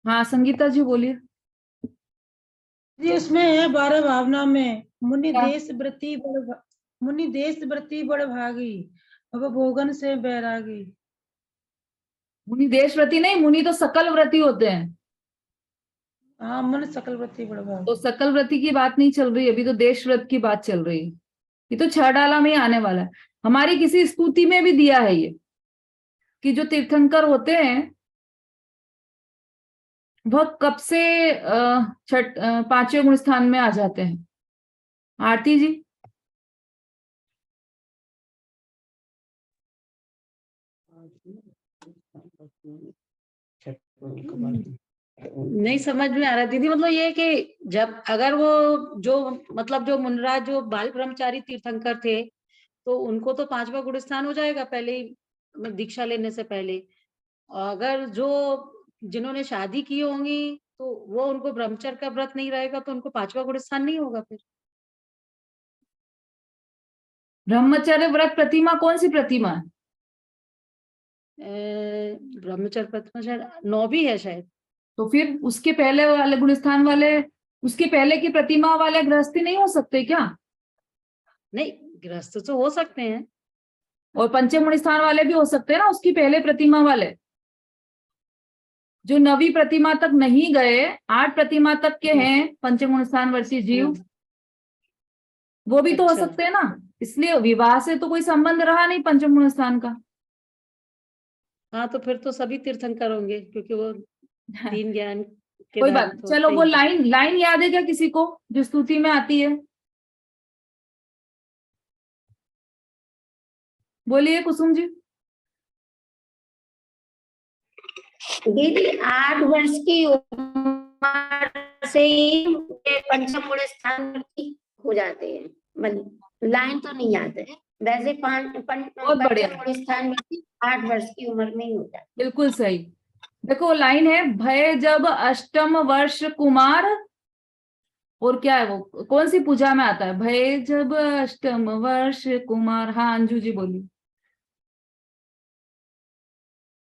हाँ संगीता जी बोलिए। जी उसमें है 12 भावना में मुनि क्या? देश व्रती बड़ भागी अब भोगन से बैरागी। मुनि देश व्रती नहीं, मुनि तो सकल व्रती होते हैं। हाँ मन सकल व्रती बड़ तो भागी। सकल व्रती की बात नहीं चल रही, अभी तो देश व्रत की बात चल रही है। ये तो छह डाला में ही आने वाला है। हमारी किसी स्तुति में भी दिया है ये, कि जो तीर्थंकर होते हैं वह कब से पांचवें गुण स्थान में आ जाते हैं। आरती जी। नहीं समझ में आ रहा दीदी, मतलब ये कि जब अगर वो जो मतलब जो मुनराज जो बाल ब्रह्मचारी तीर्थंकर थे तो उनको तो पांचवा गुण स्थान हो जाएगा पहले ही दीक्षा लेने से पहले। और अगर जो जिन्होंने शादी की होंगी तो वो उनको ब्रह्मचर्य का व्रत नहीं रहेगा तो उनको पांचवा गुण स्थान नहीं होगा फिर। ब्रह्मचर्य व्रत प्रतिमा कौन सी प्रतिमा है? ब्रह्मचर्य प्रतिमा शायद 9 भी है शायद। तो फिर उसके पहले वाले गुण स्थान वाले, उसके पहले की प्रतिमा वाले गृहस्थी नहीं हो सकते क्या? नहीं गृहस्थ तो हो सकते हैं। और पंचम गुण स्थान वाले भी हो सकते हैं ना, उसकी पहले प्रतिमा वाले जो नवी प्रतिमा तक नहीं गए, 8 प्रतिमा तक के हैं पंचम गुण स्थान वर्षीय जीव, वो भी तो हो अच्छा। सकते हैं ना। इसलिए विवाह से तो कोई संबंध रहा नहीं पंचम गुण स्थान का। हाँ तो फिर तो सभी तीर्थंकर होंगे क्योंकि वो दीन ज्ञान के कोई बात, धारी तो चलो होते वो ही। लाइन लाइन याद है क्या किसी को जो स्तुति में आती है? बोलिए कुसुम जी। दीदी 8 वर्ष की उम्र से ही पंचम गुण स्थान की हो जाते हैं, मतलब लाइन तो नहीं याद है वैसे। बहुत बढ़िया, पंचम गुण स्थान 8 वर्ष की उम्र में ही हो जाते। बिल्कुल सही। देखो लाइन है, भय जब अष्टम वर्ष कुमार, और क्या है वो, कौन सी पूजा में आता है? भय जब अष्टम वर्ष कुमार। हाँ अंजू जी बोलिए।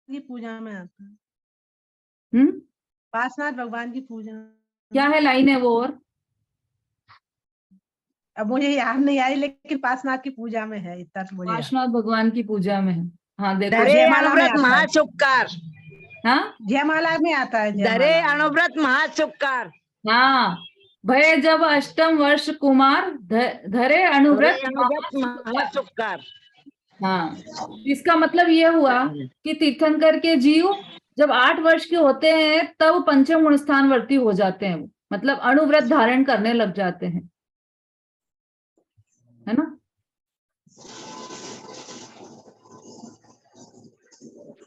की पूजा में आता है, हम्म, पार्श्वनाथ भगवान की पूजा। क्या है लाइन है वो? और अब मुझे याद नहीं आई लेकिन पार्श्वनाथ की पूजा में है, इतना तो मुझे याद। पार्श्वनाथ भगवान की पूजा में है। हाँ देखो, धरे जयमाला में अनुव्रत आता है। महाचुपकार। हाँ जयमाला में आता है, धरे जयमाला में। अनुव्रत महाचुपकार। हाँ, भय जब अष्टम वर्ष कुमार, धरे अनुव्रत महाचुपकार। हाँ, इसका मतलब ये हुआ कि तीर्थंकर के जीव जब 8 वर्ष के होते हैं तब पंचम गुण स्थान वर्ती हो जाते हैं, वो मतलब अणुव्रत धारण करने लग जाते हैं, है ना।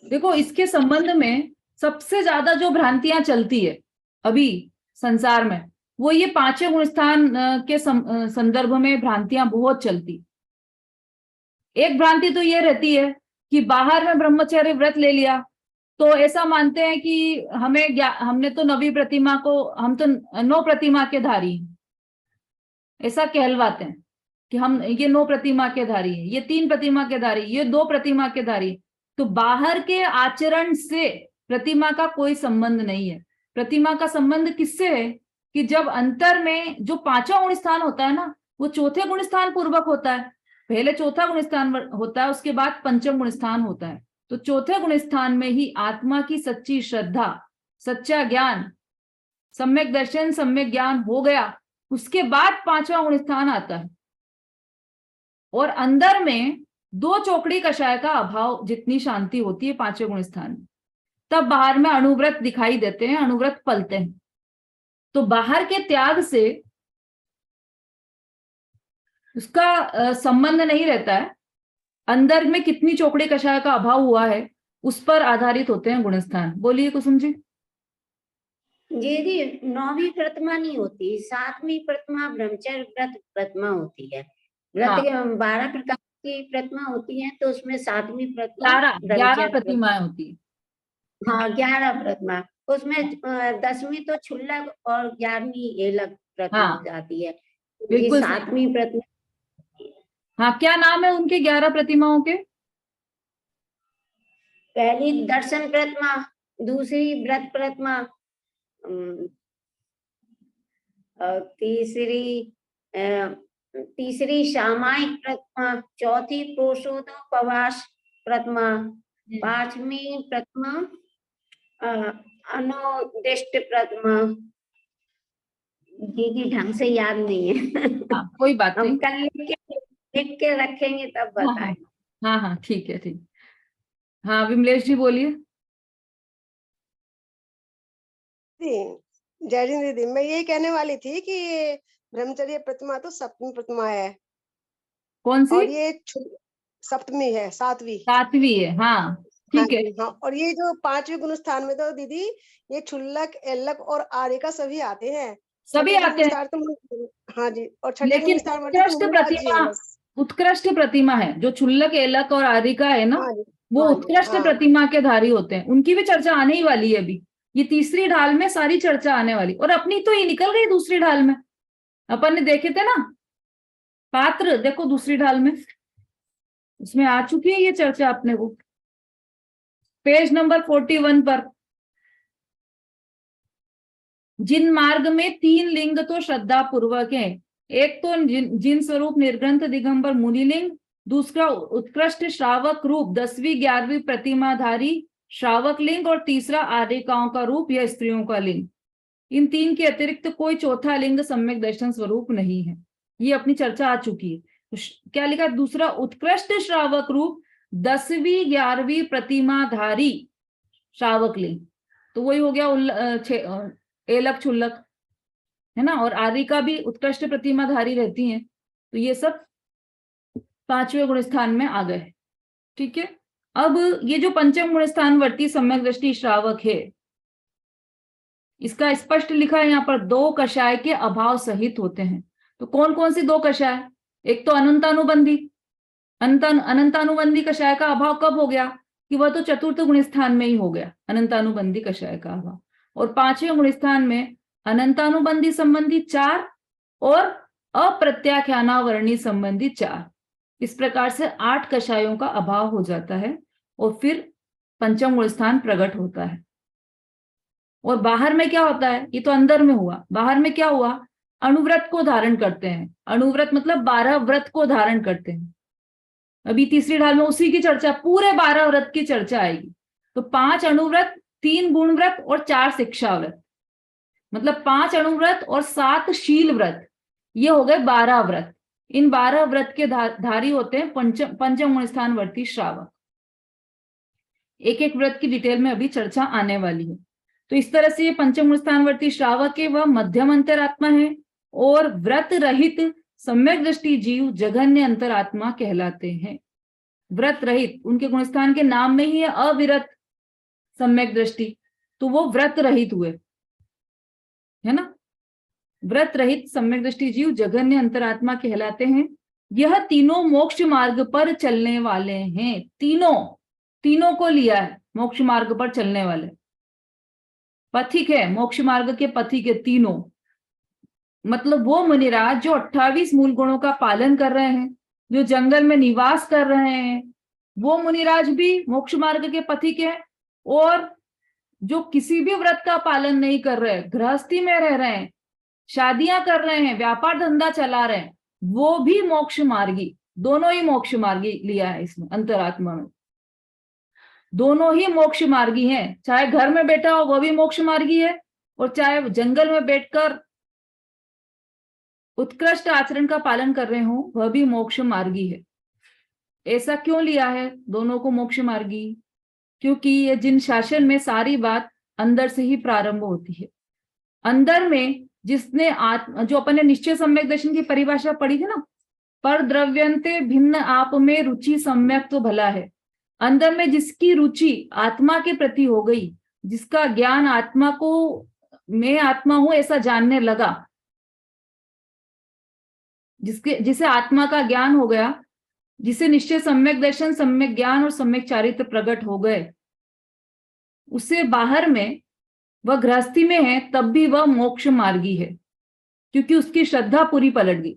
देखो इसके संबंध में सबसे ज्यादा जो भ्रांतियां चलती है अभी संसार में, वो ये पांचवें गुण स्थान के संदर्भ में भ्रांतियां बहुत चलती। एक भ्रांति तो ये रहती है कि बाहर में ब्रह्मचर्य व्रत ले लिया तो ऐसा मानते हैं कि हमने तो नवी प्रतिमा को, हम तो 9 प्रतिमा के धारी, ऐसा कहलवाते हैं कि हम ये 9 प्रतिमा के धारी है, ये 3 प्रतिमा के धारी, ये 2 प्रतिमा के धारी। तो बाहर के आचरण से प्रतिमा का कोई संबंध नहीं है। प्रतिमा का संबंध किससे है कि जब अंतर में जो 5वां गुण स्थान होता है ना, वो चौथे गुण स्थान पूर्वक होता है। पहले चौथा गुण स्थान होता है, उसके बाद पंचम गुण स्थान होता है। तो चौथे गुण स्थान में ही आत्मा की सच्ची श्रद्धा, सच्चा ज्ञान, सम्यक दर्शन, सम्यक ज्ञान हो गया, उसके बाद 5वां गुण स्थान आता है। और अंदर में 2 चौकड़ी कषाय का अभाव जितनी शांति होती है 5वें गुण स्थान में, तब बाहर में अणुव्रत दिखाई देते हैं, अणुव्रत पलते हैं। तो बाहर के त्याग से उसका संबंध नहीं रहता है, अंदर में कितनी चौकड़ी कषाय का अभाव हुआ है उस पर आधारित होते हैं गुणस्थान। बोलिए कुसुम जी। जी 9वीं प्रतिमा नहीं होती, 7वीं प्रतिमा ब्रह्मचर्य व्रत प्रतिमा होती है। व्रत 12 प्रकार की प्रतिमा होती है तो उसमें 7वीं प्रतिमा 11 प्रतिमाएं होती है। हाँ 11 प्रतिमा, उसमें 10वीं तो क्षुल्लक और 11वीं एलक प्रतिमा हो जाती है। ये 7वीं प्रतिमा। हाँ, क्या नाम है उनके 11 प्रतिमाओं के? पहली दर्शन प्रतिमा, दूसरी व्रत प्रतिमा, तीसरी सामायिक प्रतिमा, चौथी पुरुषोत्तोपवास प्रतिमा, पांचवी प्रतिमा अनुदिष्ट प्रतिमा। दीदी ढंग से याद नहीं है। हाँ, कोई बात नहीं। हम कल लिख के रखेंगे तब बताएं। हाँ हाँ ठीक है, ठीक। हाँ विमलेश जी बोलिए। जय हिंद दीदी, मैं यही कहने वाली थी कि ब्रह्मचर्य प्रतिमा तो सप्तमी प्रतिमा है। कौन सी? और ये सप्तमी है, सातवीं। सातवीं है, हाँ ठीक है। हाँ, और ये जो पांचवी गुण स्थान में तो दीदी ये छुल्लक, एल्लक और आर्यका सभी आते हैं। सभी आते हैं, हाँ जी, और छठे लेकिन गुण स्थान उत्कृष्ट प्रतिमा, उत्कृष्ट प्रतिमा है जो छुल्लक, एलक और आरिका है ना, वो उत्कृष्ट प्रतिमा के धारी होते हैं। उनकी भी चर्चा आने ही वाली है अभी। ये तीसरी ढाल में सारी चर्चा आने वाली, और अपनी तो ये निकल गई दूसरी ढाल में। अपन ने देखे थे ना पात्र, देखो दूसरी ढाल में उसमें आ चुकी है ये चर्चा अपने को, पेज नंबर 41 पर। जिन मार्ग में 3 लिंग तो श्रद्धा पूर्वक है, एक तो जिन स्वरूप निर्ग्रंथ दिगंबर मुनिलिंग, दूसरा उत्कृष्ट श्रावक रूप 10वीं 11वीं प्रतिमाधारी श्रावक लिंग, और तीसरा आर्यिकाओं का रूप या स्त्रियों का लिंग। इन 3 के अतिरिक्त कोई चौथा लिंग सम्यक दर्शन स्वरूप नहीं है। ये अपनी चर्चा आ चुकी है। तो क्या लिखा? दूसरा उत्कृष्ट श्रावक रूप 10वीं 11वीं प्रतिमाधारी श्रावक लिंग, तो वही हो गया एलक छुल्लक है ना, और आर्यिका भी उत्कृष्ट प्रतिमाधारी रहती हैं। तो ये सब 5वें गुण स्थान में आ गए। ठीक है, अब ये जो पंचम गुण स्थान वर्ती सम्यक दृष्टि श्रावक है, इसका स्पष्ट लिखा है यहाँ पर 2 कषाय के अभाव सहित होते हैं। तो कौन कौन सी 2 कषाय? एक तो अनंतानुबंधी, अनंतानुबंधी कषाय का अभाव कब हो गया कि वह तो चतुर्थ गुण स्थान में ही हो गया, अनंतानुबंधी कषाय का अभाव। और 5वें गुण स्थान में अनंतानुबंधी संबंधी 4 और अप्रत्याख्यानावर्णी संबंधी 4। इस प्रकार से 8 कषायों का अभाव हो जाता है, और फिर पंचम गुण स्थान प्रकट होता है। और बाहर में क्या होता है? ये तो अंदर में हुआ, बाहर में क्या हुआ? अणुव्रत को धारण करते हैं। अणुव्रत मतलब 12 व्रत को धारण करते हैं। अभी तीसरी ढाल में उसी की चर्चा, पूरे 12 व्रत की चर्चा आएगी। तो 5 अणुव्रत, 3 गुण व्रत और 4 शिक्षा व्रत, मतलब 5 अणुव्रत और 7 शील व्रत, ये हो गए 12 व्रत। इन 12 व्रत के धारी होते हैं पंचम गुण स्थान वर्ती श्रावक। एक एक व्रत की डिटेल में अभी चर्चा आने वाली है। तो इस तरह से ये पंचम गुण स्थान वर्ती श्रावक है, वह मध्यम अंतरात्मा है, और व्रत रहित सम्यक दृष्टि जीव जघन्य अंतरात्मा कहलाते हैं। व्रत रहित, उनके गुणस्थान के नाम में ही है अविरत सम्यक दृष्टि, तो वो व्रत रहित हुए, है ना। व्रत रहित सम्यक दृष्टि जीव जघन्य अंतरात्मा कहलाते हैं। यह तीनों मोक्ष मार्ग पर चलने वाले हैं। तीनों को लिया है मोक्ष मार्ग पर चलने वाले, पथिक है, मोक्ष मार्ग के पथिक है तीनों। मतलब वो मुनिराज जो 28 मूल गुणों का पालन कर रहे हैं, जो जंगल में निवास कर रहे हैं, वो मुनिराज भी मोक्ष मार्ग के पथिक है। और जो किसी भी व्रत का पालन नहीं कर रहे, गृहस्थी में रह रहे हैं, शादियां कर रहे हैं, व्यापार धंधा चला रहे हैं, वो भी मोक्ष मार्गी, दोनों ही मोक्ष मार्गी लिया है इसमें, अंतरात्मा में दोनों ही मोक्ष मार्गी हैं। चाहे घर में बैठा हो वह भी मोक्ष मार्गी है, और चाहे जंगल में बैठकर उत्कृष्ट आचरण का पालन कर रहे हो वह भी मोक्ष मार्गी है। ऐसा क्यों लिया है दोनों को मोक्ष मार्गी? क्योंकि ये जिन शासन में सारी बात अंदर से ही प्रारंभ होती है। अंदर में जिसने जो अपन ने निश्चय सम्यक दर्शन की परिभाषा पढ़ी थी ना, पर द्रव्यंते भिन्न आप में रुचि सम्यक तो भला है। अंदर में जिसकी रुचि आत्मा के प्रति हो गई, जिसका ज्ञान आत्मा को मैं आत्मा हूं ऐसा जानने लगा, जिसे आत्मा का ज्ञान हो गया, जिसे निश्चय सम्यक दर्शन, सम्यक ज्ञान और सम्यक चारित्र प्रकट हो गए, उससे बाहर में वह गृहस्थी में है तब भी वह मोक्ष मार्गी है, क्योंकि उसकी श्रद्धा पूरी पलट गई,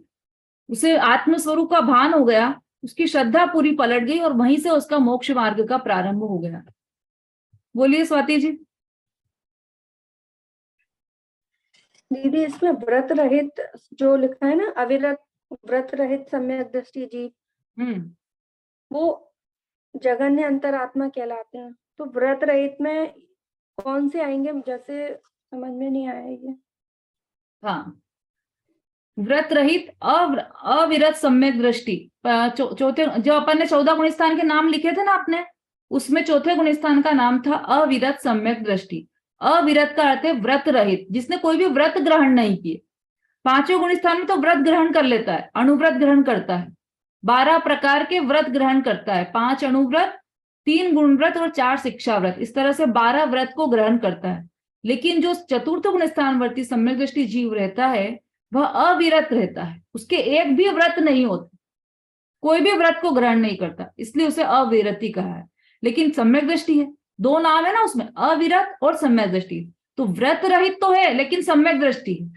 उसे आत्म स्वरूप का भान हो गया, उसकी श्रद्धा पूरी पलट गई, और वहीं से उसका मोक्ष मार्ग का प्रारंभ हो गया। बोलिए स्वाति जी। दीदी इसमें व्रत रहित जो लिखा है ना, अविरत व्रत रहित सम्यक दृष्टि जी, वो जगन्य अंतरात्मा कहलाते हैं। तो व्रत रहित में कौन से आएंगे, जैसे समझ में नहीं आया ये। हाँ, व्रत रहित अविरत सम्यक दृष्टि, चौथे जो अपन ने 14 गुण स्थान के नाम लिखे थे ना आपने, उसमें चौथे गुण स्थान का नाम था अविरत सम्यक दृष्टि। अविरत का अर्थ है व्रत रहित, जिसने कोई भी व्रत ग्रहण नहीं किए। 5वें गुण स्थान में तो व्रत ग्रहण कर लेता है, अणुव्रत ग्रहण करता है, 12 प्रकार के व्रत ग्रहण करता है, 5 अणुव्रत, 3 गुण व्रत और 4 शिक्षा व्रत, इस तरह से 12 व्रत को ग्रहण करता है। लेकिन जो चतुर्थ गुण स्थानवर्ती सम्यक दृष्टि जीव रहता है वह अविरत रहता है, उसके एक भी व्रत नहीं होते, कोई भी व्रत को ग्रहण नहीं करता, इसलिए उसे अविरति कहा है। लेकिन सम्यक दृष्टि है, 2 नाम है ना उसमें, अविरत और सम्यक दृष्टि। तो व्रत रहित तो है लेकिन सम्यक दृष्टि है,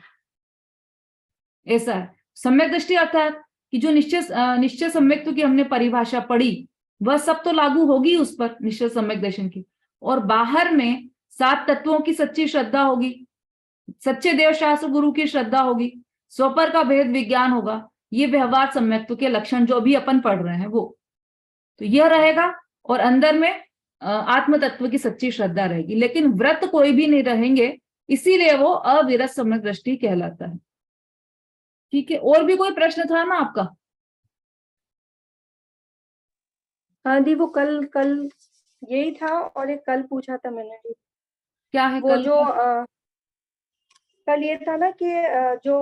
ऐसा है। सम्यक दृष्टि अर्थात कि जो निश्चय सम्यक्त्व की हमने परिभाषा पढ़ी वह सब तो लागू होगी उस पर, निश्चय सम्यक दर्शन की। और बाहर में 7 तत्वों की सच्ची श्रद्धा होगी, सच्चे देव शास्त्र गुरु की श्रद्धा होगी, स्वपर का भेद विज्ञान होगा, ये व्यवहार सम्यक्त्व के लक्षण जो भी अपन पढ़ रहे हैं वो, तो यह रहेगा। और अंदर में आत्म तत्व की सच्ची श्रद्धा रहेगी, लेकिन व्रत कोई भी नहीं रहेंगे, इसीलिए वो अविरत सम्यक दृष्टि कहलाता है। ठीक है, और भी कोई प्रश्न था ना आपका? हाँ दी, वो कल यही था, और एक कल पूछा था मैंने दी। क्या है वो कल? जो कल ये था ना कि जो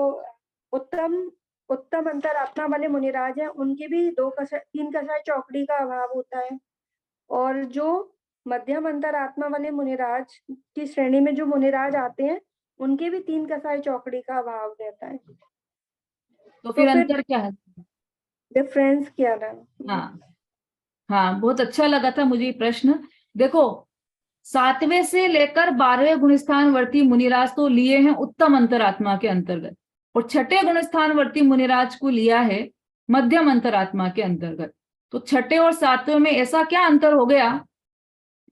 उत्तम अंतरात्मा वाले मुनिराज हैं उनके भी 3 कसाय चौकड़ी का अभाव होता है, और जो मध्यम अंतरात्मा वाले मुनिराज की श्रेणी में जो मुनिराज आते हैं उनके भी 3 कसाय चौकड़ी का अभाव रहता है। तो फिर अंतर क्या है, डिफरेंस क्या है? हाँ, बहुत अच्छा लगा था मुझे ये प्रश्न। देखो, 7वें से लेकर 12वें गुणस्थानवर्ती मुनिराज तो लिए हैं उत्तम अंतरात्मा के अंतर्गत, और 6ठे गुणस्थानवर्ती मुनिराज को लिया है मध्यम अंतरात्मा के अंतर्गत। तो 6ठे और 7वें में ऐसा क्या अंतर हो गया?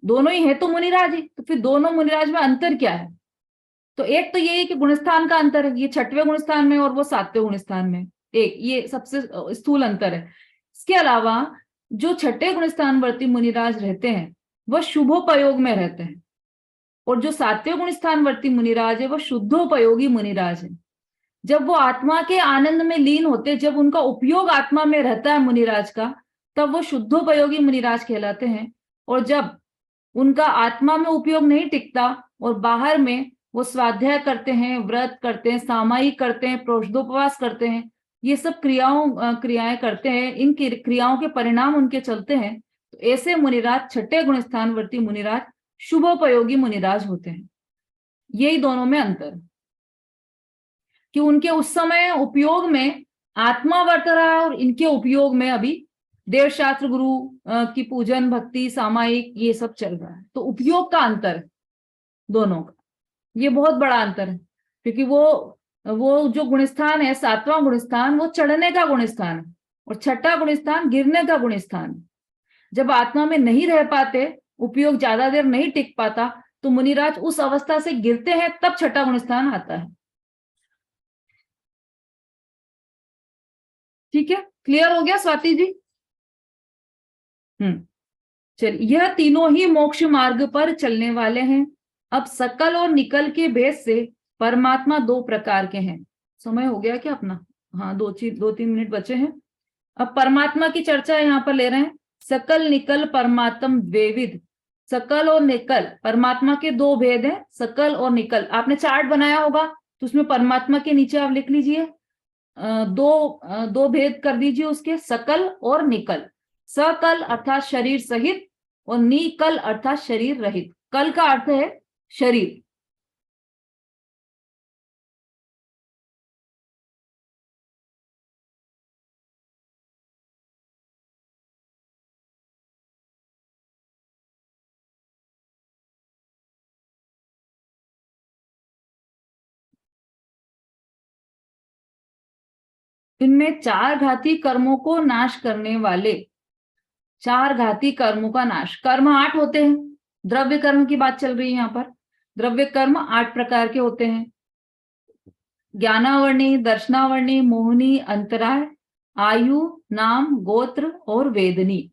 दोनों ही है तो मुनिराज ही, तो फिर दोनों मुनिराज में अंतर क्या है? तो एक तो ये है कि गुणस्थान का अंतर है, ये 6ठे गुणस्थान में और वो 7वें गुणस्थान में, एक ये सबसे स्थूल अंतर है। इसके अलावा जो 6ठे गुणस्थानवर्ती मुनिराज रहते हैं वह शुभोपयोग में रहते हैं, और जो 7वें गुणस्थानवर्ती मुनिराज है वह शुद्धोपयोगी मुनिराज है। जब वो आत्मा के आनंद में लीन होते, जब उनका उपयोग आत्मा में रहता है मुनिराज का, तब वो शुद्धोपयोगी मुनिराज कहलाते हैं। और जब उनका आत्मा में उपयोग नहीं टिकता और बाहर में वो स्वाध्याय करते हैं, व्रत करते हैं, सामायिक करते हैं, प्रोषदोपवास करते हैं, ये सब क्रियाएं करते हैं, इन क्रियाओं के परिणाम उनके चलते हैं, तो ऐसे मुनिराज 6ठे गुणस्थानवर्ती मुनिराज शुभोपयोगी मुनिराज होते हैं। यही दोनों में अंतर है कि उनके उस समय उपयोग में आत्मा वर्त रहा है और इनके उपयोग में अभी देव शास्त्र गुरु की पूजन, भक्ति, सामायिक ये सब चल रहा है। तो उपयोग का अंतर है दोनों का, ये बहुत बड़ा अंतर है, क्योंकि वो जो गुणस्थान है 7वां गुणस्थान वो चढ़ने का गुणस्थान है, और 6ठा गुणस्थान गिरने का गुणस्थान है। जब आत्मा में नहीं रह पाते, उपयोग ज्यादा देर नहीं टिक पाता, तो मुनिराज उस अवस्था से गिरते हैं, तब 6ठा गुणस्थान आता है। ठीक है, क्लियर हो गया स्वाति जी? चलिए, यह तीनों ही मोक्ष मार्ग पर चलने वाले हैं। अब सकल और निकल के भेद से परमात्मा 2 प्रकार के हैं। समय हो गया क्या अपना? हाँ, 2-3 मिनट बचे हैं। अब परमात्मा की चर्चा यहाँ पर ले रहे हैं। सकल निकल परमात्म द्वेविध। सकल और निकल परमात्मा के 2 भेद हैं, सकल और निकल। आपने चार्ट बनाया होगा तो उसमें परमात्मा के नीचे आप लिख लीजिए, दो भेद कर दीजिए उसके, सकल और निकल। सकल अर्थात शरीर सहित और निकल अर्थात शरीर रहित। कल का अर्थ है शरीर। इनमें 4 घाती कर्मों को नाश करने वाले, 4 घाती कर्मों का नाश। कर्म 8 होते हैं, द्रव्य कर्म की बात चल रही है यहाँ पर। द्रव्य कर्म 8 प्रकार के होते हैं। ज्ञानावर्णी, दर्शनावर्णी, मोहिनी, अंतराय, आयु, नाम, गोत्र और वेदनी।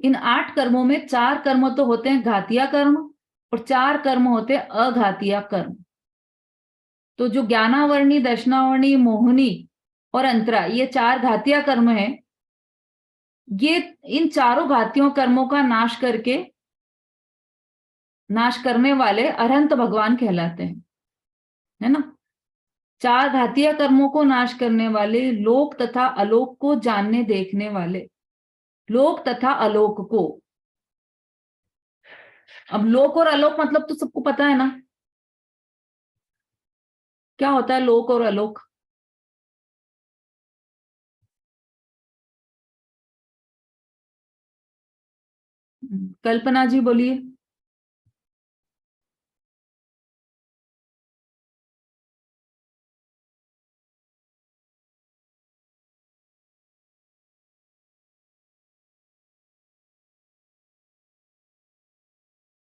इन 8 कर्मों में 4 कर्म तो होते हैं घातिया कर्म और 4 कर्म होते हैं अघातिया कर्म। तो जो ज्ञानावर्णी, दर्शनावर्णी, मोहिनी और अंतरा, ये 4 घातिया कर्म हैं। ये इन चारों घातियों कर्मों का नाश करने वाले अरहंत भगवान कहलाते हैं, है ना। 4 घातिया कर्मों को नाश करने वाले, लोक तथा अलोक को जानने देखने वाले, लोक तथा अलोक को। अब लोक और अलोक मतलब तो सबको पता है ना, क्या होता है लोक और अलोक? कल्पना जी बोलिए।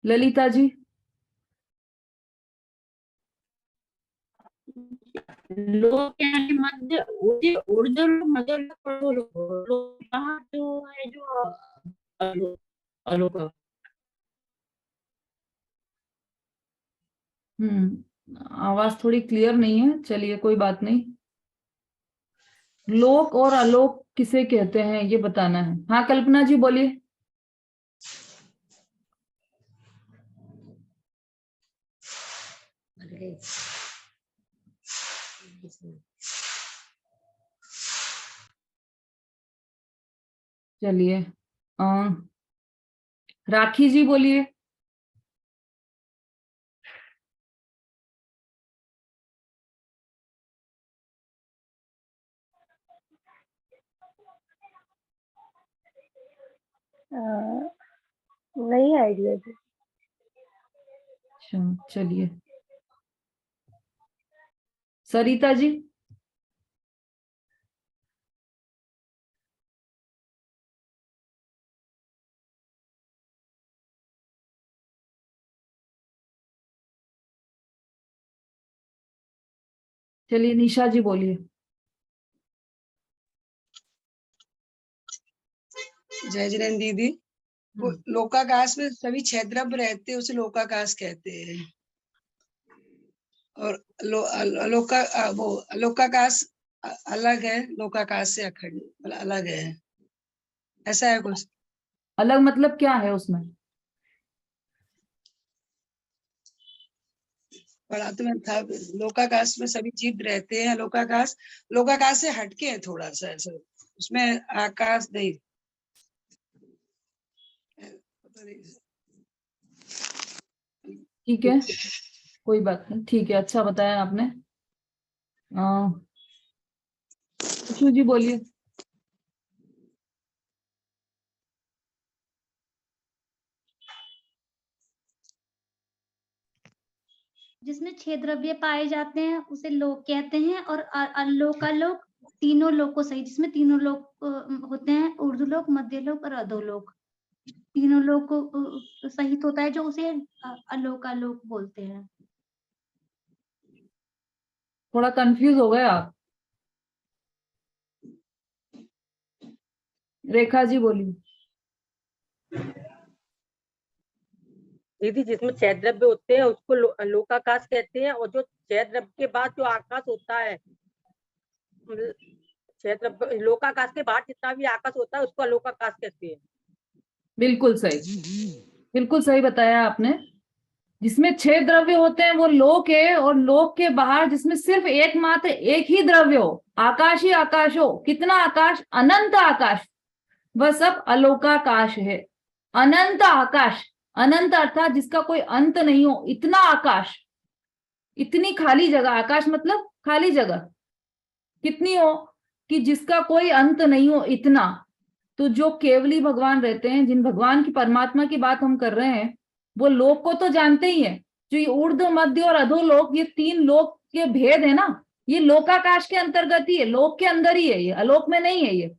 ललिता जी। लोग यानी मध्य ऊर्जा मध्य लोग कहाँ जो है जो अलोक। आवाज थोड़ी क्लियर नहीं है, चलिए कोई बात नहीं। लोक और अलोक किसे कहते हैं ये बताना है। हाँ कल्पना जी बोलिए। चलिए राखी जी बोलिए। नहीं आइडिया जी। अच्छा चलिए सरिता जी। चलिए निशा जी बोलिए। जय जैन दीदी। वो लोकाकाश में सभी 6 द्रव्य रहते हैं, उसे लोकाकाश कहते हैं। और वो लोकाकाश अलग है, लोकाकाश से अखंड मतलब अलग है, ऐसा है कुछ। अलग मतलब क्या है उसमें? पढ़ा तो मैं था, लोकाकाश में सभी जीव रहते हैं, लोकाकाश से हटके है थोड़ा सा ऐसा, उसमें आकाश नहीं। ठीक है कोई बात नहीं, ठीक है अच्छा बताया आपने। खुशबू जी बोलिए। जिसमें 6 द्रव्य पाए जाते हैं उसे लोक कहते हैं, और अलोकालोक तीनों लोकों सहित, जिसमें तीनों लोक होते हैं, ऊर्ध्वलोक, मध्यलोक और अधोलोक, तीनों लोक सहित होता है, जो उसे अलोकालोक बोलते हैं। थोड़ा कंफ्यूज हो गए आप। रेखा जी बोलिए। दीदी जिसमें 6 द्रव्य होते हैं उसको लोकाकाश कहते हैं, और जो 6 द्रव्य के बाद जो आकाश होता है, 6 द्रव्य लोकाकाश के बाद जितना भी आकाश होता है उसको अलोकाकाश कहते हैं। बिल्कुल सही बताया आपने। जिसमें 6 द्रव्य होते हैं वो लोक है, और लोक के बाहर जिसमें सिर्फ एकमात्र एक ही द्रव्य हो, आकाश ही आकाश हो। कितना आकाश? अनंत आकाश, वह सब अलोकाकाश है। अनंत आकाश, अनंत अर्थात जिसका कोई अंत नहीं हो, इतना आकाश, इतनी खाली जगह। आकाश मतलब खाली जगह कितनी हो कि जिसका कोई अंत नहीं हो, इतना। तो जो केवली भगवान रहते हैं, जिन भगवान की परमात्मा की बात हम कर रहे हैं, वो लोक को तो जानते ही है। जो ये ऊर्ध्व, मध्य और अधोलोक, ये 3 लोक के भेद है ना, ये लोकाकाश के अंतर्गत ही है, लोक के अंदर ही है, ये अलोक में नहीं है। ये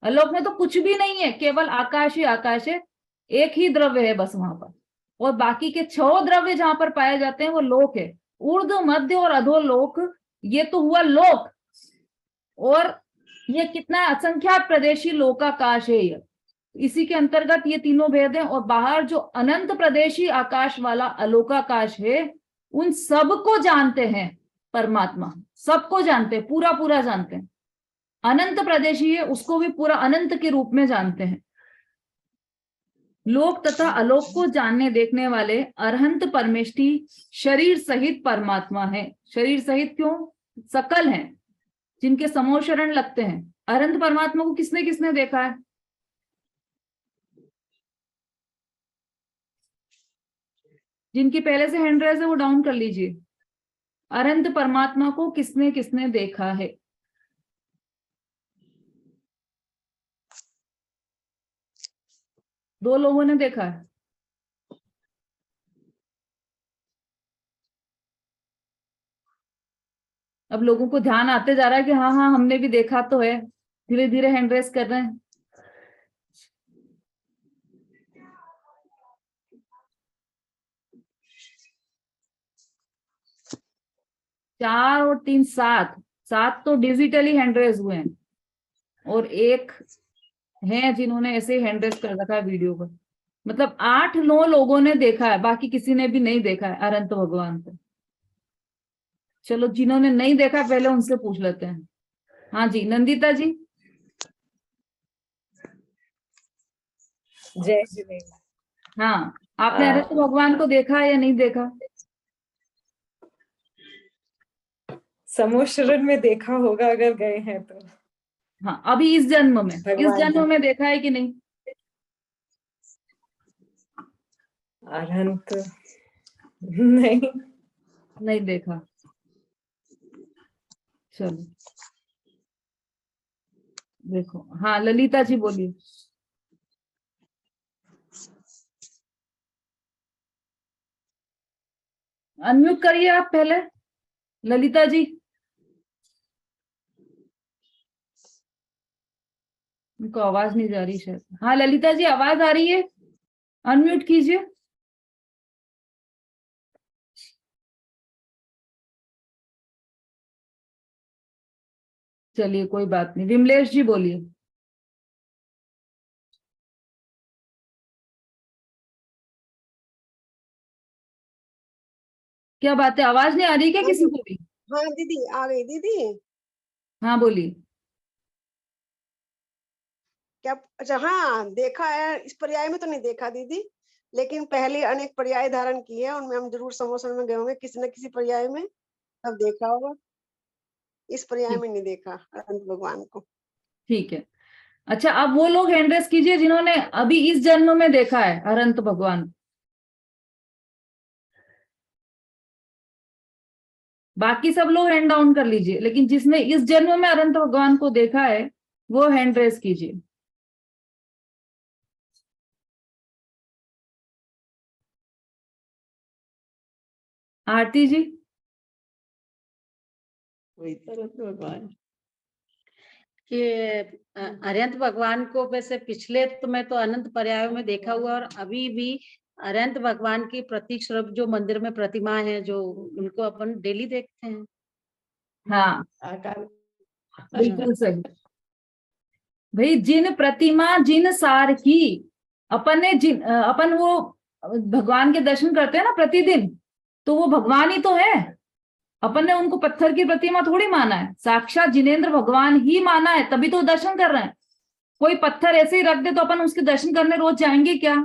अलोक में तो कुछ भी नहीं है, केवल आकाश ही आकाश है, एक ही द्रव्य है बस वहां पर। और बाकी के 6 द्रव्य जहां पर पाए जाते हैं वो लोक है। ऊर्ध्व, मध्य और अधोलोक, ये तो हुआ लोक, और ये कितना असंख्यात प्रदेशी लोकाकाश है ये, इसी के अंतर्गत ये तीनों भेद हैं। और बाहर जो अनंत प्रदेशी आकाश वाला अलोकाकाश है, उन सबको जानते हैं परमात्मा, सबको जानते हैं, पूरा पूरा जानते हैं। अनंत प्रदेशी है, उसको भी पूरा अनंत के रूप में जानते हैं। लोक तथा अलोक को जानने देखने वाले अरहंत परमेष्ठी शरीर सहित परमात्मा है। शरीर सहित क्यों? सकल हैं, जिनके समोह शरण लगते हैं। अरहंत परमात्मा को किसने किसने देखा है? जिनकी पहले से हैंड रेज है वो डाउन कर लीजिए। अरहंत परमात्मा को किसने किसने देखा है? दो लोगों ने देखा है। अब लोगों को ध्यान आते जा रहा है कि हाँ हाँ हमने भी देखा तो है, धीरे धीरे हैंड रेस कर रहे हैं। चार और तीन, सात तो डिजिटली हैंड रेस हुए हैं, और एक हैं जिन्होंने ऐसे हैंड रेस कर रखा है वीडियो पर। मतलब 8-9 लोगों ने देखा है, बाकी किसी ने भी नहीं देखा है अनंत भगवान को। चलो जिन्होंने नहीं देखा पहले उनसे पूछ लेते हैं। हाँ जी, नंदिता जी। जय श्री। हाँ, आपने अनंत भगवान को देखा या नहीं देखा? समूह शरण में देखा होगा अगर गए हैं तो। हाँ, अभी इस जन्म में देखा है कि नहीं? अनंत नहीं देखा। चलो देखो, हाँ ललिता जी बोलिए। अनम्यूट करिए आप पहले, ललिता जी। उनको आवाज नहीं जा रही शायद। हाँ ललिता जी, आवाज आ रही है, अनम्यूट कीजिए। चलिए कोई बात नहीं, विमलेश जी बोलिए। क्या बात है, आवाज नहीं आ रही क्या किसी को भी? हाँ दीदी, आ गई दीदी। हाँ बोलिए। क्या? अच्छा, हाँ देखा है, इस पर्याय में तो नहीं देखा दीदी, लेकिन पहले अनेक पर्याय धारण किए हैं, उनमें हम जरूर समोसन में गए होंगे किसी न किसी पर्याय में, तब देखा होगा। इस पर्याय में नहीं देखा अनंत भगवान को। ठीक है। अच्छा, अब वो लोग हैंड रेस कीजिए जिन्होंने अभी इस जन्म में देखा है अनंत भगवान। बाकी सब लोग हैंड डाउन कर लीजिए, लेकिन जिसने इस जन्म में अनंत भगवान को देखा है वो हैंड रेस कीजिए। आरती जी। भगवान कि अनंत भगवान को वैसे पिछले तो मैं तो अनंत पर्यायों में देखा हुआ, और अभी भी अनंत भगवान की प्रतीक स्वरूप जो मंदिर में प्रतिमा है, जो उनको अपन डेली देखते हैं। हाँ बिल्कुल सही भाई। जिन प्रतिमा जिन सार की अपन वो भगवान के दर्शन करते हैं ना प्रतिदिन, तो वो भगवान ही तो है। अपन ने उनको पत्थर की प्रतिमा थोड़ी माना है, साक्षात जिनेंद्र भगवान ही माना है, तभी तो दर्शन कर रहे हैं। कोई पत्थर ऐसे ही रख दे तो अपन उसके दर्शन करने रोज जाएंगे क्या?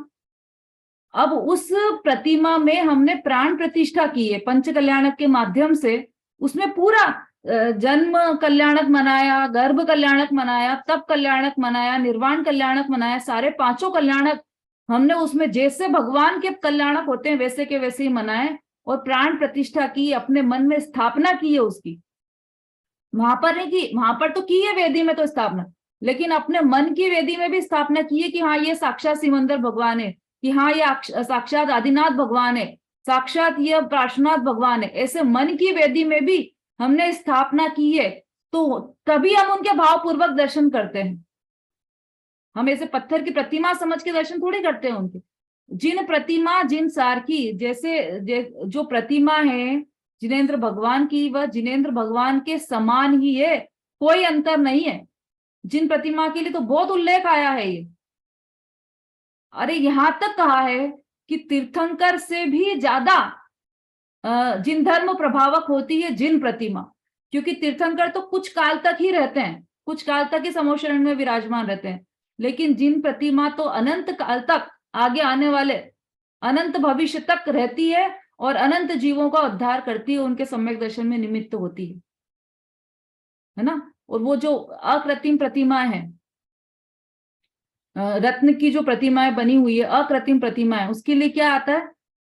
अब उस प्रतिमा में हमने प्राण प्रतिष्ठा की है पंच कल्याणक के माध्यम से। उसमें पूरा जन्म कल्याणक मनाया, गर्भ कल्याणक मनाया, तप कल्याणक मनाया, निर्वाण कल्याणक मनाया, सारे 5 कल्याणक हमने उसमें जैसे भगवान के कल्याणक होते हैं वैसे के वैसे ही मनाए, और प्राण प्रतिष्ठा की, अपने मन में स्थापना की है उसकी। वहां पर नहीं की, वहां पर तो की है वेदी में तो स्थापना, लेकिन अपने मन की वेदी में भी स्थापना की है कि हाँ ये साक्षात सिमंदर भगवान है, कि हाँ ये साक्षात आदिनाथ भगवान है, साक्षात ये पार्श्वनाथ भगवान है। ऐसे मन की वेदी में भी हमने स्थापना की है, तो तभी हम उनके भावपूर्वक दर्शन करते हैं। हम ऐसे पत्थर की प्रतिमा समझ के दर्शन थोड़ी करते हैं उनके। जिन प्रतिमा जिन सार की, जैसे जो प्रतिमा है जिनेंद्र भगवान की वह जिनेंद्र भगवान के समान ही है, कोई अंतर नहीं है। जिन प्रतिमा के लिए तो बहुत उल्लेख आया है ये। अरे यहां तक कहा है कि तीर्थंकर से भी ज्यादा जिन धर्म प्रभावक होती है जिन प्रतिमा, क्योंकि तीर्थंकर तो कुछ काल तक ही रहते हैं, कुछ काल तक ही समोशरण में विराजमान रहते हैं, लेकिन जिन प्रतिमा तो अनंत काल तक, आगे आने वाले अनंत भविष्य तक रहती है और अनंत जीवों का उद्धार करती है, उनके सम्यक दर्शन में निमित्त होती है ना। और वो जो अकृत्रिम प्रतिमाएं हैं, रत्न की जो प्रतिमाएं बनी हुई है, अकृत्रिम प्रतिमाएं, उसके लिए क्या आता है?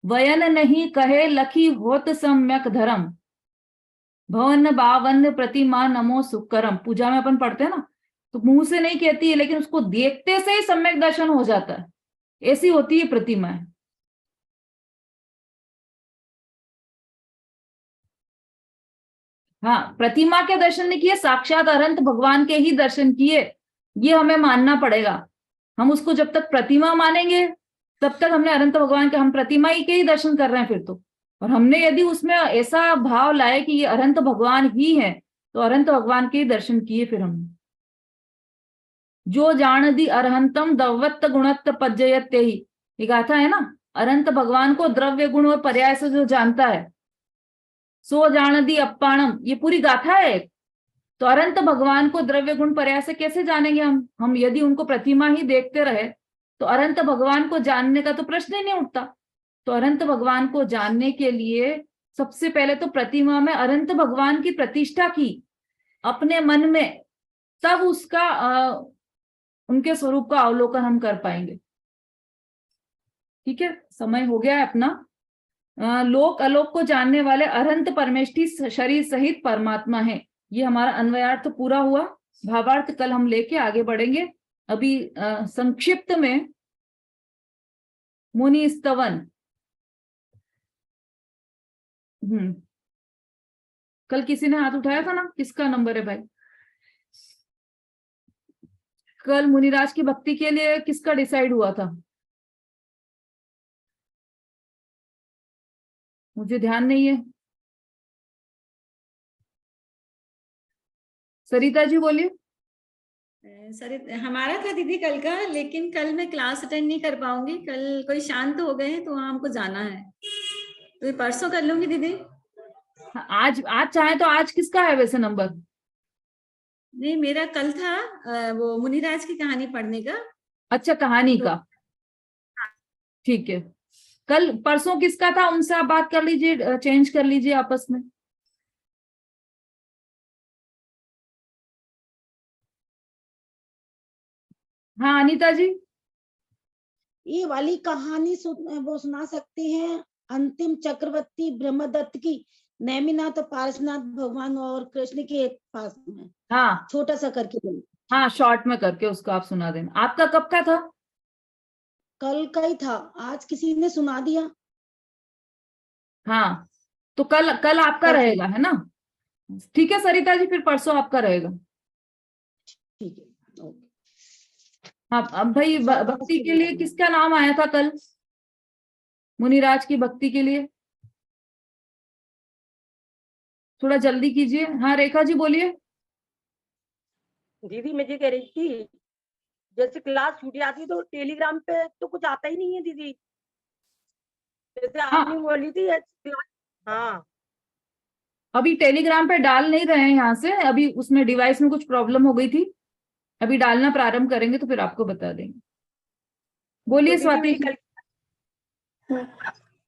वयन नहीं कहे लखी होत सम्यक धर्म, भवन बावन प्रतिमा नमो सुकरम। पूजा में अपन पढ़ते हैं ना, तो मुंह से नहीं कहती है, लेकिन उसको देखते से ही सम्यक दर्शन हो जाता है, ऐसी होती है प्रतिमाएं। हाँ, प्रतिमा के दर्शन नहीं किए, साक्षात अनंत भगवान के ही दर्शन किए, ये हमें मानना पड़ेगा। हम उसको जब तक प्रतिमा मानेंगे तब तक हमने अनंत भगवान के, हम प्रतिमा ही के ही दर्शन कर रहे हैं फिर तो। और हमने यदि उसमें ऐसा भाव लाए कि ये अनंत भगवान ही है, तो अनंत भगवान के ही दर्शन किए फिर हमने। जो जान दी अरहंतम दवत्त गुणत्त पज्जयत्ते ही, ये गाथा है ना, अनंत भगवान को द्रव्य गुण और पर्याय से जो जानता है, सो जान दी अप्पाणम, ये पूरी गाथा है। तो अनंत भगवान को द्रव्य गुण पर्याय से कैसे जानेंगे हम यदि उनको प्रतिमा ही देखते रहे, तो अनंत भगवान को जानने का तो प्रश्न ही नहीं उठता। तो अनंत भगवान को जानने के लिए सबसे पहले तो प्रतिमा में अनंत भगवान की प्रतिष्ठा की अपने मन में, तब उसका उनके स्वरूप का अवलोकन हम कर पाएंगे। ठीक है, समय हो गया है अपना। लोक अलोक को जानने वाले अनंत परमेष्ठी शरीर सहित परमात्मा है। ये हमारा अन्वयार्थ पूरा हुआ। भावार्थ कल हम लेके आगे बढ़ेंगे। अभी संक्षिप्त में मुनि स्तवन, कल किसी ने हाथ उठाया था ना, किसका नंबर है भाई? कल मुनिराज की भक्ति के लिए किसका डिसाइड हुआ था? मुझे ध्यान नहीं है। सरिता जी बोलिए। सर हमारा था दीदी कल का, लेकिन कल मैं क्लास अटेंड नहीं कर पाऊंगी। कल कोई शांत हो गए हैं तो वहां हमको जाना है, तो ये परसों कर लूंगी दीदी। आज चाहे तो आज किसका है वैसे नंबर? नहीं, मेरा कल था वो मुनिराज की कहानी पढ़ने का। अच्छा, कहानी का, ठीक है। कल परसों किसका था, उनसे आप बात कर लीजिए, चेंज कर लीजिए आपस में। हाँ अनीता जी, ये वाली कहानी वो सुना सकते हैं, अंतिम चक्रवर्ती ब्रह्मदत्त की, नेमिनाथ पार्श्वनाथ भगवान और कृष्ण के पास में। हाँ छोटा सा करके देना। हाँ, शॉर्ट में करके उसको आप सुना देना। आपका कब का था? कल का ही था, आज किसी ने सुना दिया। हाँ, तो कल आपका रहेगा, है ना? ठीक है सरिता जी, फिर परसों आपका रहेगा। ठीक है, ओके। हाँ, अब भाई भक्ति के लिए किसका नाम आया था कल? मुनिराज की भक्ति के लिए थोड़ा जल्दी कीजिए। हाँ रेखा जी बोलिए। दीदी मैं ये कह रही थी, जैसे क्लास छूट जाती तो टेलीग्राम पे तो कुछ आता ही नहीं है दीदी, जैसे आपने बोली थी क्लास। हाँ, अभी टेलीग्राम पे डाल नहीं रहे हैं यहाँ से, अभी उसमें डिवाइस में कुछ प्रॉब्लम हो गई थी, अभी डालना प्रारंभ करेंगे तो फिर आपको बता देंगे। बोलिए तो स्वाति।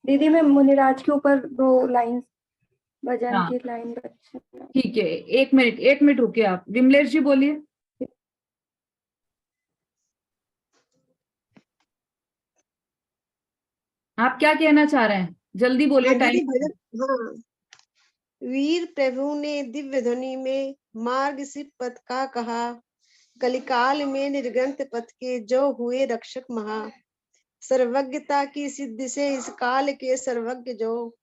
दीदी मैं मुनिराज के ऊपर 2 लाइन भजन हाँ की लाइन। ठीक है, 1 मिनट रुकिए आप। विमलेश जी बोलिए। आप क्या कहना चाह रहे हैं, जल्दी बोलिए, टाइम। हाँ, वीर प्रभु ने दिव्य ध्वनि में मार्ग सिप पथ का कहा, कलिकाल में निर्ग्रंथ पथ के जो हुए रक्षक महा, सर्वज्ञता की सिद्धि से इस काल के सर्वज्ञ जो,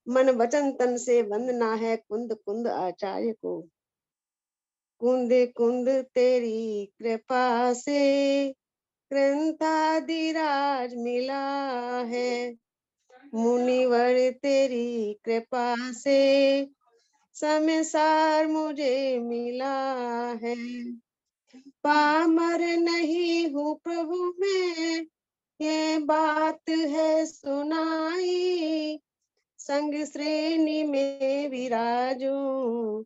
मन वचन तन से वंदना है कुंद कुंद आचार्य को, कुंद कुंद तेरी कृपा से ग्रंथादिराज मिला है, मुनिवर तेरी कृपा से संसार मुझे मिला है। पामर नहीं हूँ प्रभु मैं, ये बात है सुनाई। संग श्रेणी में विराजूं,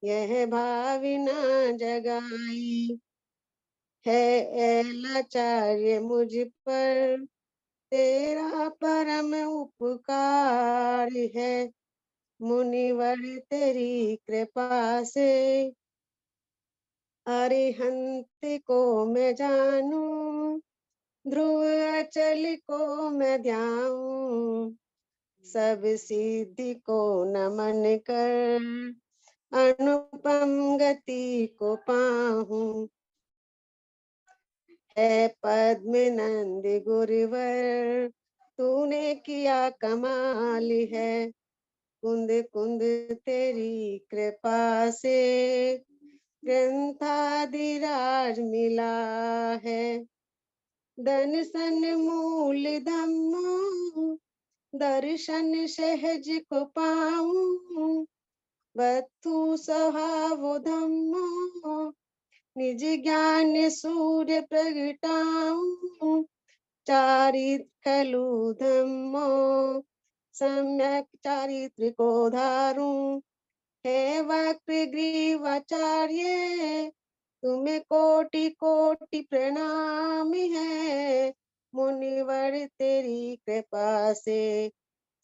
यह भावना जगाई। है लाचार्य मुझ पर तेरा परम उपकार है। मुनिवर तेरी कृपा से अरिहंत को मैं जानूं, ध्रुव अचल को मैं ध्याऊं। सब सिद्धि को नमन कर अनुपम गति को पाऊं। है पद्म नंद गुरुवर तूने किया कमाल है। कुंद कुंद तेरी कृपा से ग्रंथादिराज मिला है। धन सन मूल धम्मो दर्शन सहज को पाऊं। वस्तु स्वभाव धम्मो निज ज्ञान सूर्य प्रगटाऊं। चारित्र खलु धम्मो सम्यक चारित्र को धारूं। हे वक्र ग्रीवाचार्य तुम्हें कोटि कोटि प्रणाम है। मुनिवर तेरी कृपा से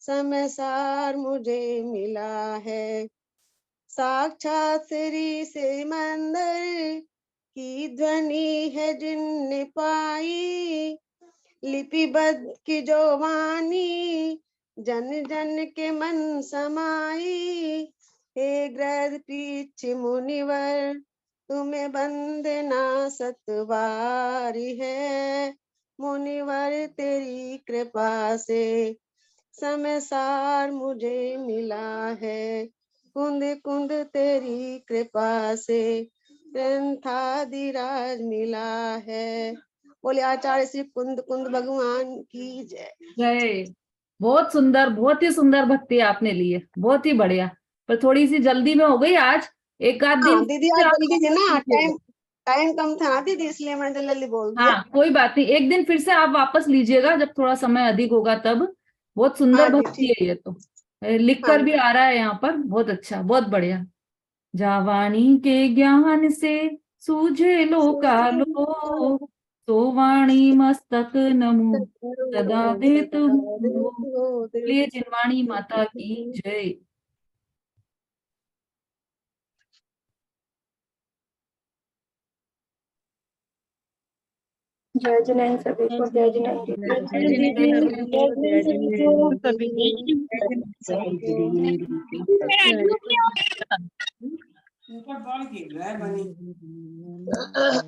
संसार मुझे मिला है। साक्षात श्री सिमंदर की ध्वनि है जिनने पाई। लिपिबद्ध की जो वाणी जन जन के मन समाई। हे ग्रह पीछ मुनिवर तुम्हें वंदना सतवारी है। मुनिवर तेरी कृपा से संसार मुझे मिला है। कुंद कुंद तेरी कृपा से ग्रंथादिराज मिला है। बोले आचार्य श्री कुंद कुंद भगवान की जय। जय। बहुत सुंदर, बहुत ही सुंदर भक्ति आपने ली है, बहुत ही बढ़िया। पर थोड़ी सी जल्दी में हो गई आज, एक आध दिन दीदी आज जल्दी थी ना, टाइम कम था ना दीदी, इसलिए मैंने जल्दी बोल दिया। हाँ कोई बात नहीं, एक दिन फिर से आप वापस लीजिएगा जब थोड़ा समय अधिक होगा तब। बहुत सुंदर भक्ति है ये तो, लिख कर भी आ रहा है यहाँ पर। बहुत अच्छा, बहुत बढ़िया। जावाणी के ज्ञान से सूझे लोकालो, तो वाणी मस्तक नमो सदा देत हूँ। बोलिए जिनवाणी माता की जय। जय जिनेन्द्र सभी को, जय जिनेन्द्र। ऊपर बॉल खेल रहा है बनी।